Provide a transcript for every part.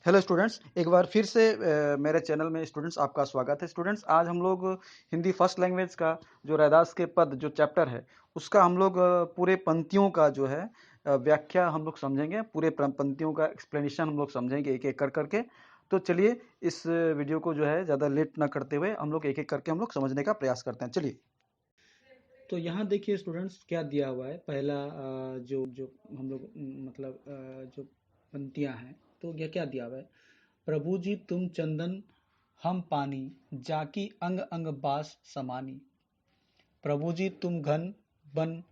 Hello students, एक बार फिर से मेरे चैनल में स्टूडेंट्स आपका स्वागत है। स्टूडेंट्स, आज हम लोग हिंदी फर्स्ट लैंग्वेज का जो रैदास के पद जो चैप्टर है उसका हम लोग पूरे पंक्तियों का जो है व्याख्या हम लोग समझेंगे। पूरे पंक्तियों का एक्सप्लेनेशन हम लोग समझेंगे एक एक कर करके। तो चलिए इस वीडियो को जो है ज़्यादा लेट ना करते हुए हम लोग एक एक करके हम लोग समझने का प्रयास करते हैं। चलिए, तो यहाँ देखिए स्टूडेंट्स क्या दिया हुआ है। पहला जो जो हम लोग जो पंक्तियाँ हैं, तो यह क्या दिया हुआ है। प्रभु जी तुम चंदन हम पानी, जाकी अंग अंग बास समानी। प्रभु जी तुम घन बन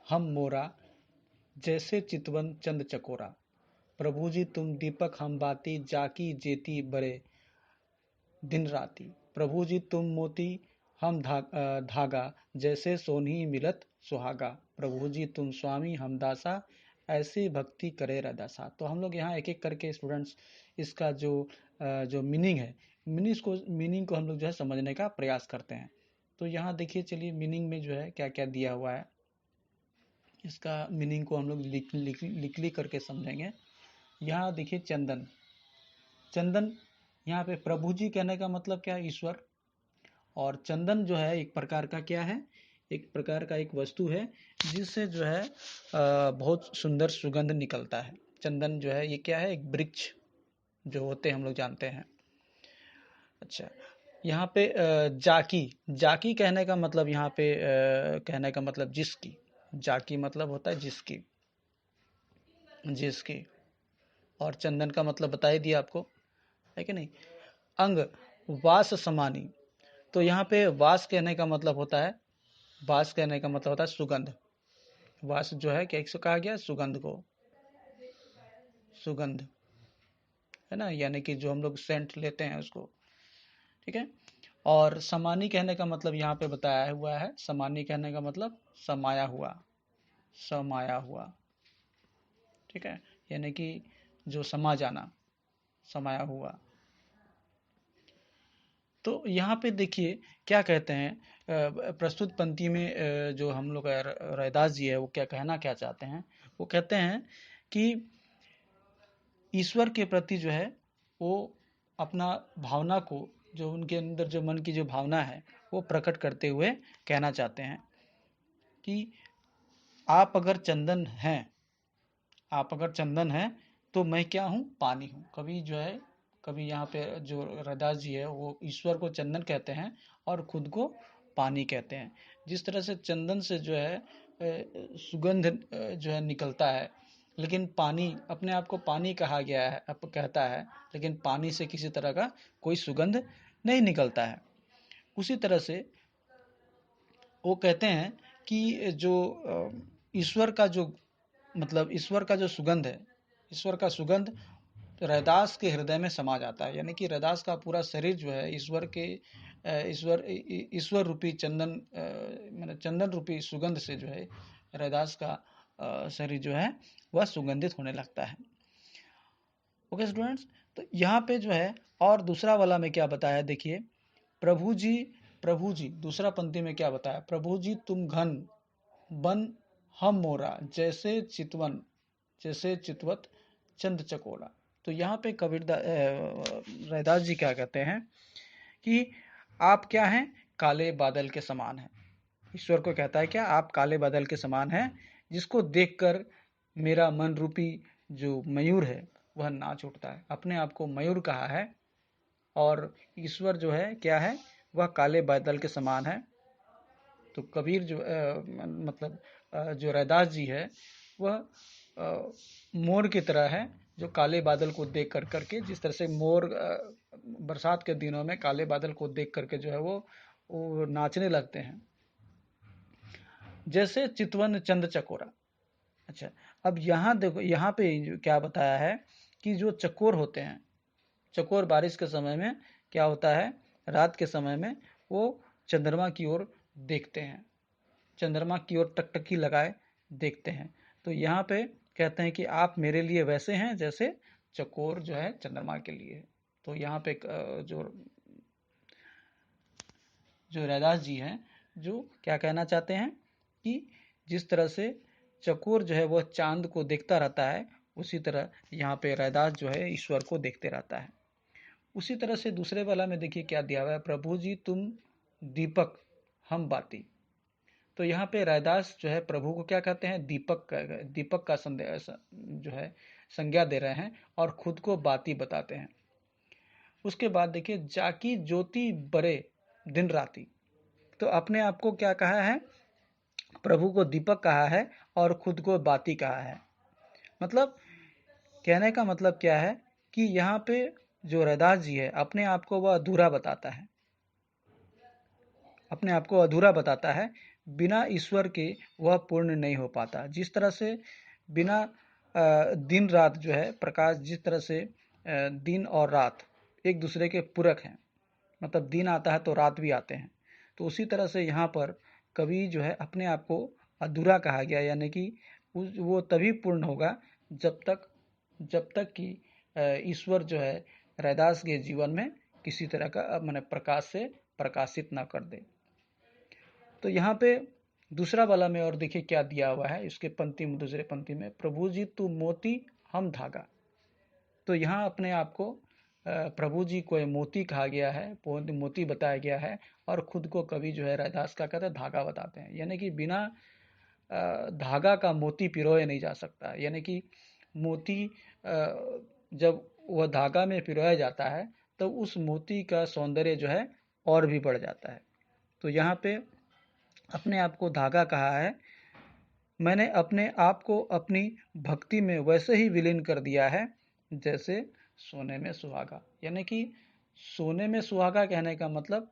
हम मोरा, जैसे चितवन चंद चकोरा। प्रभु जी तुम दीपक हम बाती, जाकी जेती बरे दिन राती। प्रभु जी तुम मोती हम धागा, जैसे सोनी मिलत सुहागा। प्रभु जी तुम स्वामी हम दासा, ऐसी भक्ति करे रदासा। तो हम लोग यहाँ एक एक करके स्टूडेंट्स इसका जो मीनिंग है, मीनिंग को हम लोग जो है समझने का प्रयास करते हैं। तो यहाँ देखिए, चलिए मीनिंग में जो है क्या क्या दिया हुआ है, इसका मीनिंग को हम लोग लिख करके समझेंगे। यहाँ देखिए चंदन, चंदन यहाँ पे प्रभु जी कहने का मतलब क्या है, ईश्वर। और चंदन जो है एक प्रकार का क्या है, एक प्रकार का एक वस्तु है जिससे जो है बहुत सुंदर सुगंध निकलता है। चंदन जो है ये क्या है, एक वृक्ष जो होते हैं हम लोग जानते हैं। अच्छा, यहाँ पे जाकी, जाकी कहने का मतलब यहाँ पे कहने का मतलब जिसकी, जाकी मतलब होता है जिसकी, जिसकी। और चंदन का मतलब बता ही दिया आपको, है कि नहीं। अंग वास समानी, तो यहाँ पे वास कहने का मतलब होता है, वास कहने का मतलब होता है सुगंध। वास जो है क्या कहा गया, सुगंध को, सुगंध है ना, यानी कि जो हम लोग सेंट लेते हैं उसको, ठीक है। और समानी कहने का मतलब यहाँ पे बताया हुआ है, समानी कहने का मतलब समाया हुआ, समाया हुआ, ठीक है, यानी कि जो समा जाना, समाया हुआ। तो यहाँ पे देखिए क्या कहते हैं, प्रस्तुत पंक्ति में जो हम लोग रैदास जी है वो क्या कहना क्या चाहते हैं। वो कहते हैं कि ईश्वर के प्रति जो है वो अपना भावना को, जो उनके अंदर जो मन की जो भावना है वो प्रकट करते हुए कहना चाहते हैं कि आप अगर चंदन हैं, आप अगर चंदन हैं तो मैं क्या हूँ, पानी हूँ। कभी जो है, कभी यहाँ पे जो रैदास जी है वो ईश्वर को चंदन कहते हैं और खुद को पानी कहते हैं। जिस तरह से चंदन से जो है सुगंध जो है निकलता है, लेकिन पानी अपने आप को पानी कहा गया है, अब कहता है, लेकिन पानी से किसी तरह का कोई सुगंध नहीं निकलता है। उसी तरह से वो कहते हैं कि जो ईश्वर का जो मतलब ईश्वर का जो सुगंध है, ईश्वर का सुगंध रैदास के हृदय में समा जाता है। यानी कि रैदास का पूरा शरीर जो है ईश्वर के ईश्वर रूपी चंदन मतलब चंदन रूपी सुगंध से जो है रैदास का शरीर जो है वह सुगंधित होने लगता है। ओके स्टूडेंट्स, तो यहाँ पे जो है और दूसरा वाला में क्या बताया, देखिए प्रभु जी, प्रभु जी दूसरा पंक्ति में क्या बताया, प्रभु जी तुम घन बन हम मोरा, जैसे चितवन, जैसे चितवत चंद चकोरा। तो यहाँ पे रैदास जी क्या कहते हैं कि आप क्या हैं, काले बादल के समान हैं। ईश्वर को कहता है क्या, आप काले बादल के समान हैं, जिसको देखकर मेरा मन रूपी जो मयूर है वह नाच उठता है। अपने आप को मयूर कहा है और ईश्वर जो है क्या है, वह काले बादल के समान है। तो कबीर जो जो रैदास जी है वह मोर की तरह है, जो काले बादल को देख कर करके, जिस तरह से मोर बरसात के दिनों में काले बादल को देख करके जो है वो नाचने लगते हैं, जैसे चितवन चंद चकोरा। अच्छा, अब यहाँ देखो, यहाँ पे क्या बताया है कि जो चकोर होते हैं, चकोर बारिश के समय में क्या होता है, रात के समय में वो चंद्रमा की ओर देखते हैं, चंद्रमा की ओर टकटकी लगाए देखते हैं। तो यहाँ पे कहते हैं कि आप मेरे लिए वैसे हैं जैसे चकोर जो है चंद्रमा के लिए। तो यहाँ पे जो रैदास जी हैं जो क्या कहना चाहते हैं कि जिस तरह से चकोर जो है वह चांद को देखता रहता है, उसी तरह यहाँ पे रैदास जो है ईश्वर को देखते रहता है। उसी तरह से दूसरे वाला में देखिए क्या दिया हुआ है, प्रभु जी तुम दीपक हम बाती। तो यहाँ पे रैदास जो है प्रभु को क्या कहते हैं, दीपक का संदेश जो है संज्ञा दे रहे हैं और खुद को बाती बताते हैं। उसके बाद देखिए जाकी ज्योति बरे दिन राती। तो अपने आप को क्या कहा है, प्रभु को दीपक कहा है और खुद को बाती कहा है। मतलब कहने का मतलब क्या है कि यहाँ पे जो रैदास जी है अपने आप को वह अधूरा बताता है, अपने आप को अधूरा बताता है। बिना ईश्वर के वह पूर्ण नहीं हो पाता। जिस तरह से बिना दिन रात जो है प्रकाश, जिस तरह से दिन और रात एक दूसरे के पूरक हैं, मतलब दिन आता है तो रात भी आते हैं, तो उसी तरह से यहाँ पर कवि जो है अपने आप को अधूरा कहा गया, यानी कि वो तभी पूर्ण होगा जब तक कि ईश्वर जो है रैदास के जीवन में किसी तरह का माने प्रकाश से प्रकाशित ना कर दे। तो यहाँ पे दूसरा वाला में और देखिए क्या दिया हुआ है इसके पंक्ति में, दूसरे पंक्ति में, प्रभु जी तू मोती हम धागा। तो यहाँ अपने आप को प्रभु जी को मोती कहा गया है, मोती बताया गया है, और खुद को कवि जो है रैदास का कहते हैं धागा बताते हैं। यानी कि बिना धागा का मोती पिरोया नहीं जा सकता। यानी कि मोती जब वह धागा में पिरोया जाता है तो उस मोती का सौंदर्य जो है और भी बढ़ जाता है। तो यहाँ पे अपने आप को धागा कहा है। मैंने अपने आप को अपनी भक्ति में वैसे ही विलीन कर दिया है जैसे सोने में सुहागा। यानी कि सोने में सुहागा कहने का मतलब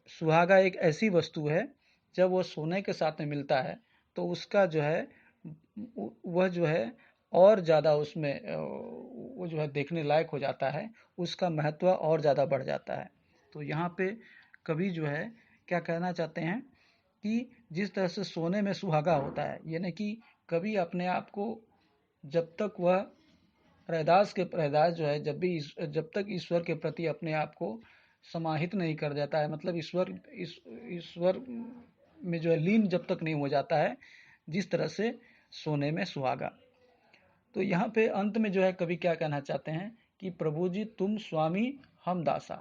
सुहागा एक ऐसी वस्तु है, जब वो सोने के साथ में मिलता है तो उसका जो है वह जो है और ज़्यादा उसमें वो जो है देखने लायक हो जाता है, उसका महत्व और ज़्यादा बढ़ जाता है। तो यहाँ पे कवि जो है क्या कहना चाहते हैं कि जिस तरह से सोने में सुहागा होता है, यानी कि कवि अपने आप को जब तक वह रैदास जो है जब तक ईश्वर के प्रति अपने आप को समाहित नहीं कर जाता है, मतलब ईश्वर में जो है लीन जब तक नहीं हो जाता है, जिस तरह से सोने में सुहागा। तो यहाँ पे अंत में जो है कवि क्या कहना चाहते हैं कि प्रभु जी तुम स्वामी हम दासा।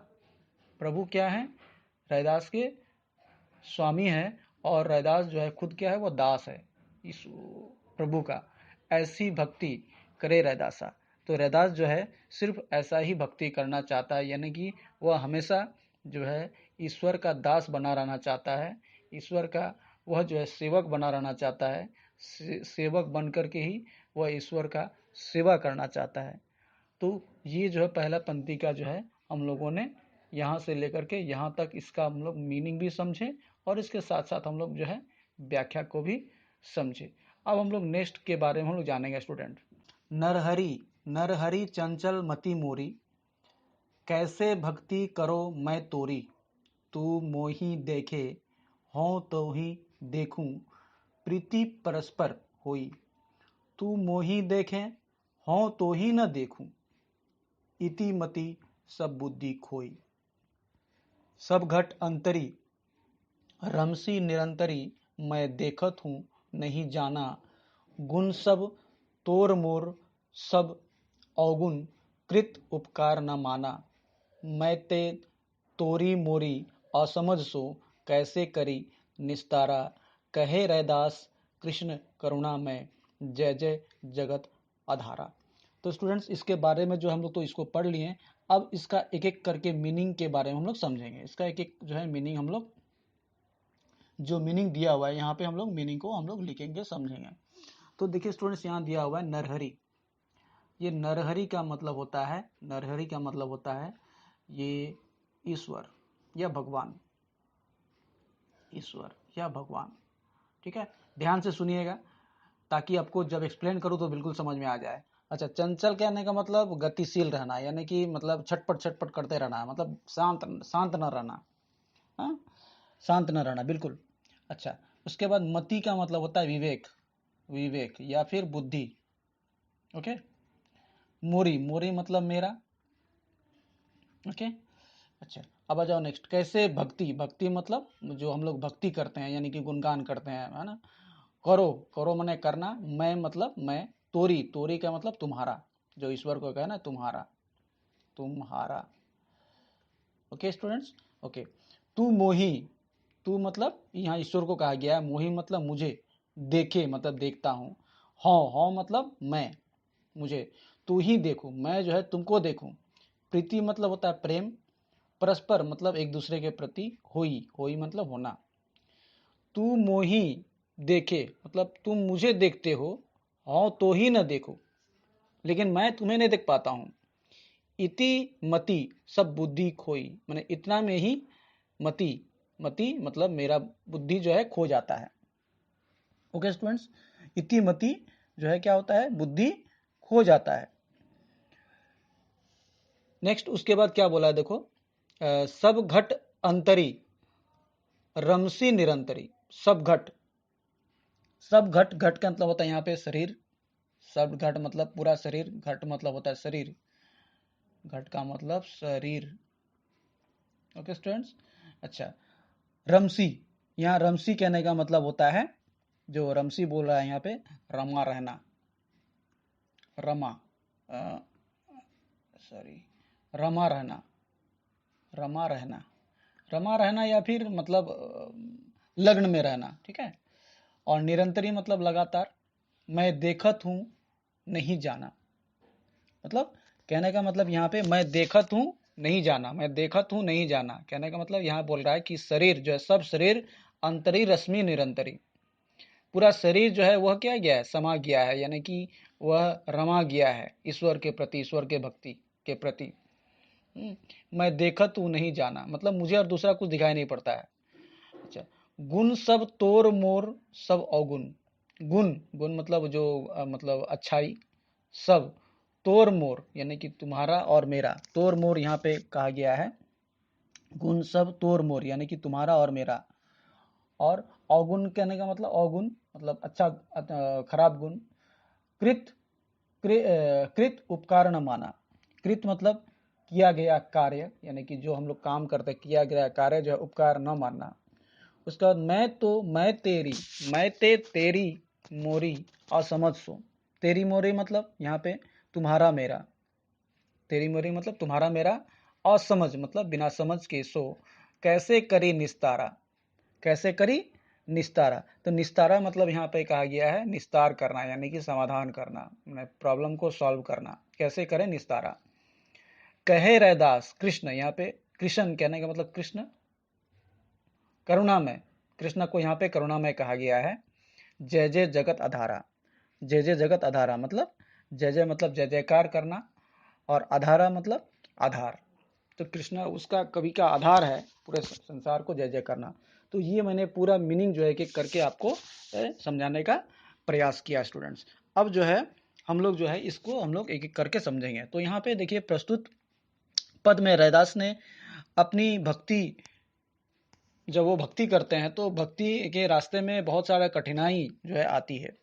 प्रभु क्या है, रैदास के स्वामी है, और रैदास जो है खुद क्या है, वो दास है इस प्रभु का। ऐसी भक्ति करे रैदासा। तो रैदास जो है सिर्फ ऐसा ही भक्ति करना चाहता है, यानी कि वह हमेशा जो है ईश्वर का दास बना रहना चाहता है, ईश्वर का वह जो है सेवक बना रहना चाहता है। सेवक बन करके ही वह ईश्वर का सेवा करना चाहता है। तो ये जो है पहला पंक्ति का जो है हम लोगों ने यहाँ से लेकर के यहाँ तक इसका हम लोग मीनिंग भी समझे, और इसके साथ साथ हम लोग जो है व्याख्या को भी समझे। अब हम लोग नेक्स्ट के बारे में हम लोग जानेंगे स्टूडेंट। नरहरि चंचल मति मोरी, कैसे भक्ति करो मैं तोरी। तू मोही देखे हों तो ही देखूं, प्रीति परस्पर होई। तू मोही देखे हों तो ही न देखूं, इति मति सब बुद्धि खोई। सब घट अंतरी रमसी निरंतरी, मैं देखत हूँ नहीं जाना। गुण सब तोर मोर सब अवगुण, कृत उपकार न माना। मैं ते तोरी मोरी असमझ सो, कैसे करी निस्तारा। कहे रैदास कृष्ण करुणा में, जय जय जगत आधारा। तो स्टूडेंट्स इसके बारे में जो हम लोग तो इसको पढ़ लिए, अब इसका एक एक करके मीनिंग के बारे में हम लोग समझेंगे। इसका एक एक जो है मीनिंग हम लोग, जो मीनिंग दिया हुआ है यहाँ पे हम लोग मीनिंग को हम लोग लिखेंगे, समझेंगे। तो देखिए स्टूडेंट्स यहाँ दिया हुआ है नरहरि। ये नरहरि का मतलब होता है, नरहरि का मतलब होता है ये ईश्वर या भगवान, ईश्वर या भगवान। ठीक है, ध्यान से सुनिएगा ताकि आपको जब एक्सप्लेन करूँ तो बिल्कुल समझ में आ जाए। अच्छा, चंचल कहने का मतलब गतिशील रहना, यानी कि मतलब छटपट छटपट करते रहना, मतलब शांत न रहना। हाँ, शांत न रहना, बिल्कुल। अच्छा, उसके बाद मति का मतलब होता है विवेक या फिर बुद्धि। ओके, मोरी मतलब मेरा। ओके, अच्छा, अब आ जाओ नेक्स्ट। कैसे भक्ति मतलब जो हम लोग भक्ति करते हैं, यानी कि गुणगान करते हैं, है ना। करो माने करना, मैं मतलब मैं, तोरी, तोरी का मतलब तुम्हारा, जो ईश्वर को कहे ना तुम्हारा, तुम्हारा। Okay students, okay. तू मोही, तू मतलब यहाँ ईश्वर को कहा गया है, मोही मतलब मुझे, देखे मतलब देखता हूँ, हाँ मतलब मैं, मुझे, तू ही देखूं, मैं जो है तुमको देखूं। प्रीति मतलब होता है प्रेम, परस्पर मतलब एक दूसरे के प्रति, होई, होई मतलब होना। तू मोही देखे मतलब तुम मुझे देखते हो, हाँ तो ही न देखो, लेकिन मैं तुम्हें नहीं देख पाता हूँ। इति मति सब बुद्धि खोई, मैंने इतना में ही मति, मति मतलब मेरा बुद्धि जो है खो जाता है। ओके स्टूडेंट्स, इति मति जो है क्या होता है, बुद्धि खो जाता है। नेक्स्ट उसके बाद क्या बोला है देखो, सब घट अंतरी रमसी निरंतरी। सब घट, सब घट, घट का मतलब होता है यहाँ पे शरीर, सब घट मतलब पूरा शरीर, घट मतलब होता है शरीर, घट का मतलब शरीर। ओके स्टूडेंट्स, अच्छा। रमसी, यहाँ रमसी कहने का मतलब होता है, जो रमसी बोल रहा है यहाँ पे, रमा रहना, रमा, सॉरी, रमा रहना, रमा रहना, रमा रहना या फिर मतलब लग्न में रहना, ठीक है। और निरंतरी मतलब लगातार। मैं देखत हूँ नहीं जाना, मतलब कहने का मतलब यहाँ पे मैं देखत हूँ नहीं जाना, मैं देखत हूँ नहीं जाना, कहने का मतलब यहाँ बोल रहा है कि शरीर जो है, सब शरीर अंतरी रश्मि निरंतरी, पूरा शरीर जो है वह क्या गया है, समा गया है, यानी कि वह रमा गया है ईश्वर के प्रति, ईश्वर के भक्ति के प्रति। मैं देखत हूँ नहीं जाना मतलब मुझे और दूसरा कुछ दिखाई नहीं पड़ता है। अच्छा, गुण सब तोर मोर सब अवगुण, गुण, गुण मतलब जो मतलब अच्छाई, सब, तोर मोर यानी कि तुम्हारा और मेरा, तोर मोर यहाँ पे कहा गया है, गुण सब तोर मोर यानी कि तुम्हारा और मेरा। और अवगुण कहने का मतलब अवगुण मतलब अच्छा खराब गुण। कृत, कृत उपकार न माना, कृत मतलब किया गया कार्य, यानी कि जो हम लोग काम करते किया गया कार्य जो है उपकार न मानना। उसके बाद मैं तो मैं तेरी, मैं ते तेरी मोरी असमझ सो, तेरी मोरी मतलब यहाँ पे तुम्हारा मेरा, तेरी मोरी मतलब तुम्हारा मेरा, असमझ मतलब बिना समझ के, सो कैसे करी निस्तारा, कैसे करी निस्तारा। तो निस्तारा मतलब यहाँ पे कहा गया है निस्तार करना, यानी कि समाधान करना, प्रॉब्लम को सॉल्व करना, कैसे करें निस्तारा। कहे रैदास कृष्ण, यहाँ पे कृष्ण कहने का मतलब कृष्ण, करुणामय, कृष्ण को यहाँ पे करुणामय कहा गया है। जय जय जगत आधारा, जय जय जगत आधारा मतलब जय जय मतलब जय जयकार करना, और आधारा मतलब आधार, तो कृष्ण उसका कवि का आधार है पूरे संसार को जय जय करना। तो ये मैंने पूरा मीनिंग जो है कि करके आपको समझाने का प्रयास किया स्टूडेंट्स। अब जो है हम लोग जो है इसको हम लोग एक एक करके समझेंगे। तो यहाँ पे देखिए प्रस्तुत पद में रैदास ने अपनी भक्ति, जब वो भक्ति करते हैं तो भक्ति के रास्ते में बहुत सारा कठिनाई जो है आती है।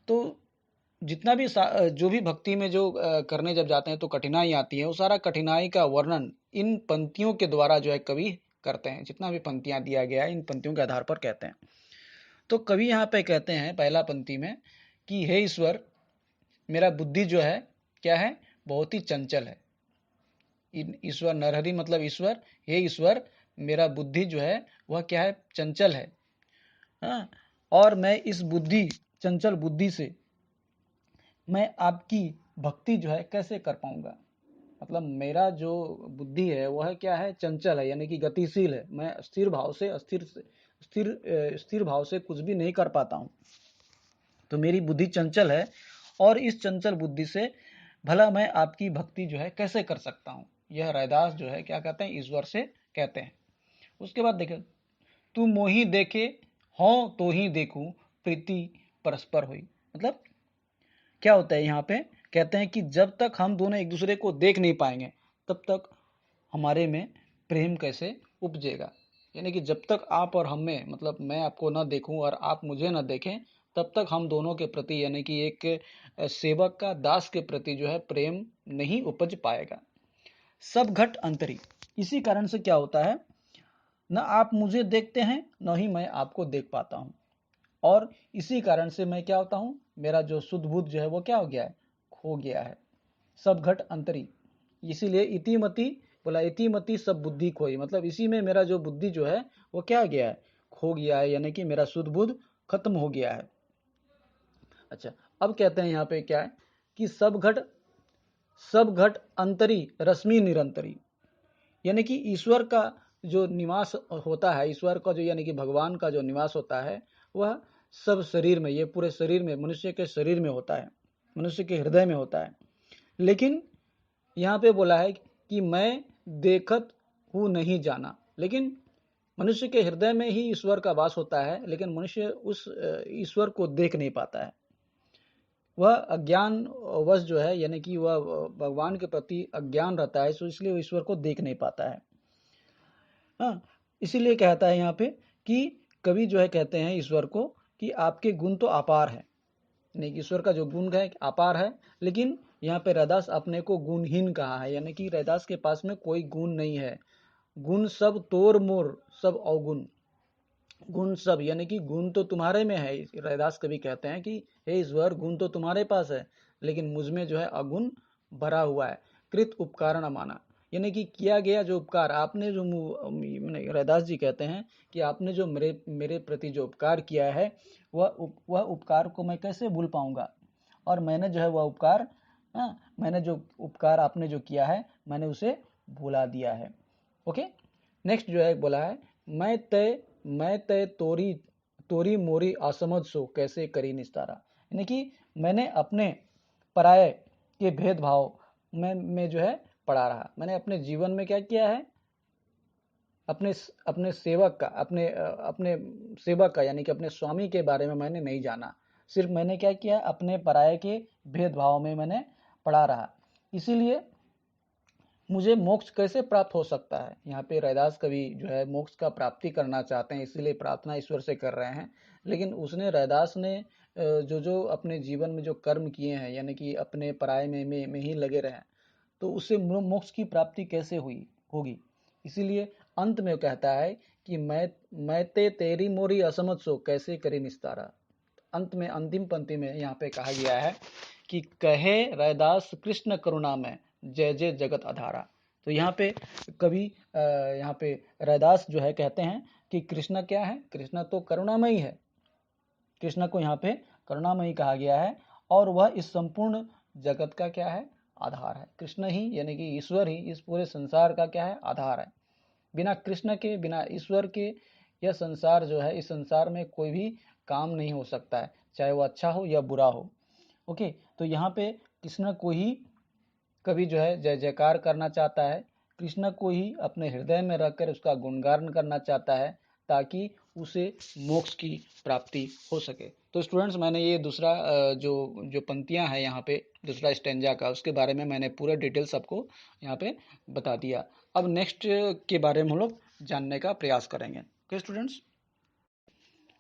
तो जितना भी जो भी भक्ति में जो करने जब जाते हैं तो कठिनाई आती है, वो सारा कठिनाई का वर्णन इन पंक्तियों के द्वारा जो है कवि करते हैं। जितना भी पंक्तियां दिया गया है इन पंक्तियों के आधार पर कहते हैं। तो कवि यहाँ पे कहते हैं पहला पंक्ति में कि हे ईश्वर, मेरा बुद्धि जो है क्या है, बहुत ही चंचल है। ईश्वर नरहरि मतलब ईश्वर, हे ईश्वर मेरा बुद्धि जो है वह क्या है, चंचल है। हाँ, और मैं इस बुद्धि, चंचल बुद्धि से मैं आपकी भक्ति जो है कैसे कर पाऊंगा। मतलब मेरा जो बुद्धि है वह क्या है, चंचल है, यानी कि गतिशील है। मैं स्थिर भाव से स्थिर भाव से कुछ भी नहीं कर पाता हूँ। तो मेरी बुद्धि चंचल है, और इस चंचल बुद्धि से भला मैं आपकी भक्ति जो है कैसे कर सकता हूँ। यह रैदास जो है क्या कहते हैं, ईश्वर से कहते हैं। उसके बाद देखे, तू मोही देखे हो तो ही देखूं, प्रीति परस्पर हुई। मतलब क्या होता है यहाँ पे, कहते हैं कि जब तक हम दोनों एक दूसरे को देख नहीं पाएंगे तब तक हमारे में प्रेम कैसे उपजेगा। यानी कि जब तक आप और हम में, मतलब मैं आपको न देखूं और आप मुझे न देखें, तब तक हम दोनों के प्रति यानी कि एक सेवक का दास के प्रति जो है प्रेम नहीं उपज पाएगा। सब घट अंतरी, इसी कारण से क्या होता है, न आप मुझे देखते हैं न ही मैं आपको देख पाता हूं। और इसी कारण से मैं क्या होता हूँ, मेरा जो शुद्ध बुद्ध जो है वो क्या हो गया है, खो गया है। सब घट अंतरी, इसीलिए इतिमति बोला, इतिमति सब बुद्धि खोई, मतलब इसी में मेरा जो बुद्धि जो है वो क्या गया है, खो गया है, यानी कि मेरा शुद्ध बुद्ध खत्म हो गया है। अच्छा, अब कहते हैं यहाँ पे क्या है कि सब घट अंतरी रश्मि निरंतरी, यानी कि ईश्वर का जो निवास होता है, ईश्वर का जो यानी कि भगवान का जो निवास होता है वह सब शरीर में, ये पूरे शरीर में, मनुष्य के शरीर में होता है, मनुष्य के हृदय में होता है। लेकिन यहाँ पे बोला है कि मैं देखत हूँ नहीं जाना, लेकिन मनुष्य के हृदय में ही ईश्वर का वास होता है, लेकिन मनुष्य उस ईश्वर को देख नहीं पाता है। वह अज्ञान वश जो है, यानी कि वह भगवान के प्रति अज्ञान रहता है, सो इसलिए वो ईश्वर को देख नहीं पाता है। हाँ, इसीलिए कहता है यहाँ पे कि कवि जो है कहते हैं ईश्वर को कि आपके गुण तो अपार है, नहीं, ईश्वर का जो गुण है अपार है, लेकिन यहाँ पे रैदास अपने को गुणहीन कहा है, यानी कि रैदास के पास में कोई गुण नहीं है। गुण सब तोर मोर सब अवगुण, गुण सब, यानी कि गुण तो तुम्हारे में है। रैदास कवि कहते हैं कि हे ईश्वर, गुण तो तुम्हारे पास है, लेकिन मुझ में जो है अगुण भरा हुआ है। कृत उपकार न माना, यानी कि किया गया जो उपकार आपने जो रैदास जी कहते हैं कि आपने जो मेरे मेरे प्रति जो उपकार किया है वह उपकार को मैं कैसे भूल पाऊंगा, और मैंने जो है वह उपकार, मैंने जो उपकार आपने जो किया है मैंने उसे भुला दिया है। ओके, नेक्स्ट जो है बोला है, मैं तय तोरी तोरी मोरी असमझ सो कैसे करी निस्तारा, यानी कि मैंने अपने पराये के भेदभाव में जो है पड़ा रहा। मैंने अपने जीवन में क्या किया है, अपने अपने सेवक का, अपने सेवक का यानी कि अपने स्वामी के बारे में मैंने नहीं जाना, सिर्फ मैंने क्या किया, अपने पराये के भेदभाव में मैंने पड़ा रहा। इसीलिए मुझे मोक्ष कैसे प्राप्त हो सकता है। यहाँ पे रैदास कवि जो है मोक्ष का प्राप्ति करना चाहते हैं, इसीलिए प्रार्थना ईश्वर से कर रहे हैं। लेकिन उसने रैदास ने जो जो अपने जीवन में जो कर्म किए हैं, यानी कि अपने पराये में ही लगे रहे, तो उससे मोक्ष की प्राप्ति कैसे हुई होगी। इसीलिए अंत में कहता है कि मैं तेरी मोरी असमझ सो कैसे करी निस्तारा। अंत में अंतिम पंक्ति में यहाँ पे कहा गया है कि कहे रैदास कृष्ण करुणा में जय जय जगत आधारा। तो यहाँ पे कवि यहाँ पे रैदास जो है कहते हैं कि कृष्ण क्या है, कृष्ण तो करुणामयी है, कृष्ण को यहाँ पे करुणामयी कहा गया है, और वह इस संपूर्ण जगत का क्या है, आधार है। कृष्ण ही यानी कि ईश्वर ही इस पूरे संसार का क्या है, आधार है। बिना कृष्ण के, बिना ईश्वर के यह संसार जो है, इस संसार में कोई भी काम नहीं हो सकता है, चाहे वो अच्छा हो या बुरा हो। ओके, तो यहाँ पे कृष्ण को ही कवि जो है जय जयकार करना चाहता है, कृष्ण को ही अपने हृदय में रखकर उसका गुणगान करना चाहता है, ताकि उसे मोक्ष की प्राप्ति हो सके। तो स्टूडेंट्स, मैंने ये दूसरा जो जो पंक्तियां हैं यहाँ पे, दूसरा स्टेंजा का, उसके बारे में मैंने पूरा डिटेल्स आपको यहाँ पे बता दिया। अब नेक्स्ट के बारे में हम लोग जानने का प्रयास करेंगे। ओके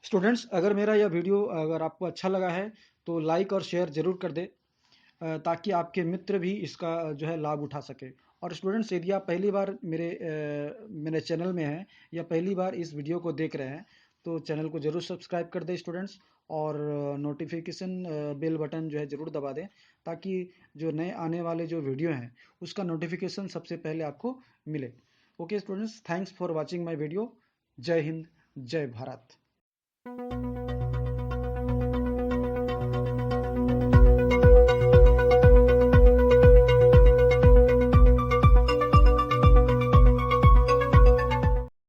स्टूडेंट्स, अगर मेरा यह वीडियो अगर आपको अच्छा लगा है तो लाइक और शेयर जरूर कर दे, ताकि आपके मित्र भी इसका जो है लाभ उठा सके। और स्टूडेंट्स, यदि आप पहली बार मेरे चैनल में हैं या पहली बार इस वीडियो को देख रहे हैं, तो चैनल को जरूर सब्सक्राइब कर दें स्टूडेंट्स, और नोटिफिकेशन बेल बटन जो है ज़रूर दबा दें, ताकि जो नए आने वाले जो वीडियो हैं उसका नोटिफिकेशन सबसे पहले आपको मिले। Okay students, thanks for watching my video. जय हिंद, जय भारत।